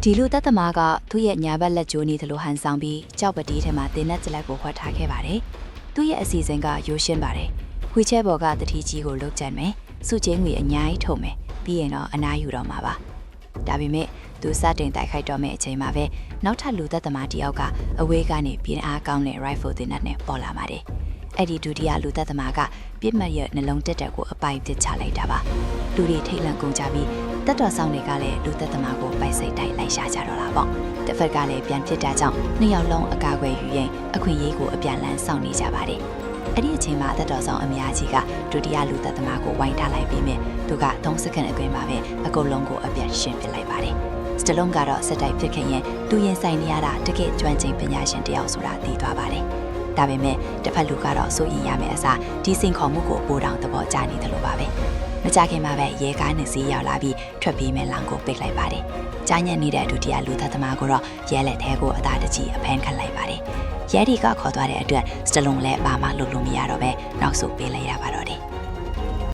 ဒီလူသက်သမားကသူ့ရဲ့ညာဘက်လက်ကျိုးနေသလိုဟန်ဆောင်ပြီးကြောက်ပတီးထဲမှာတင်းနဲ့ကြလက်ကိုဝှက်ထားခဲ့ပါတယ်။သူ့ရဲ့အစီအစဉ်ကရိုးရှင်းပါတယ်။ခွေချဲဘော်ကတတိကြီးကိုလုတ်ကြမ်းမယ်။စုချင်းငွေအများကြီးထုတ်မယ်။ပြီးရင်တော့အနားယူတော့မှာပါ။ဒါပေမဲ့သူစတင်တိုက်ခိုက်တော့မယ့်အချိန်မှာပဲနောက်ထပ်လူသက်သမားတယောက်ကအဝေးကနေပြင်းအားကောင်းတဲ့ rifle တင်းနဲ့ပေါ်လာပါတယ်။အဲ့ဒီဒုတိယလူသက်သမားကပြစ်မှတ်ရဲ့နှလုံးတက်တက်ကိုအပိုင်ပစ်ချလိုက်တာပါ။လူတွေထိတ်လန့်ကုန်ကြပြီးတက်တော်ဆောင်တွေကလည်းလူသက်သမားကိုပိုက်စိတ်တိုက်လိုက်ရှာကြတော့တာပေါ့။တစ်ဖက်ကလည်းပြန်ဖြစ်တာကြောင့်နှစ်ယောက်လုံးအကာအကွယ်ယူရင်အခွင့်အရေးကိုအပြန်လန်းစောင့်နေကြပါတယ်။အဲ့ဒီအချိန်မှာတက်တော်ဆောင်အများကြီးကဒုတိယလူသက်သမားကိုဝိုင်းထားလိုက်ပြီးမြဲသူက3စက္ကန့်အတွင်းမှာပဲအကုန်လုံးကိုအပြန်ရှင်းပစ်လိုက်ပါတယ်။စတလုံးကတော့စက်တိုက်ဖြစ်ခင်ရင်သူရင်ဆိုင်နေရတာတကယ်ကျွမ်းကျင်ပညာရှင်တယောက်ဆိုတာသိသွားပါတယ်။ဒါပေမဲ့တစ်ဖက်လူကတော့စိုးရင်ရမယ့်အစားဒီစင်ခေါ်မှုကိုပိုတောင်သဘောကျနေတယ်လို့ပါပဲ။မကြခင်မှာပဲရဲကားနှစ်စီးရောက်လာပြီးထွက်ပြေးမဲ့လမ်းကိုပိတ်လိုက်ပါတယ်။ကြားညက်နေတဲ့ဒုတိယလူသက်သမားကိုတော့ရဲလက်ထဲကိုအသာတကြီးအဖမ်းခံလိုက်ပါတယ်။ ရဲဒီကခေါ်သွားတဲ့အတွက်စတလုံးလည်းဘာမှလုပ်လို့မရတော့ပဲနောက်ဆုတ်ပေးလိုက်ရပါတော့တယ်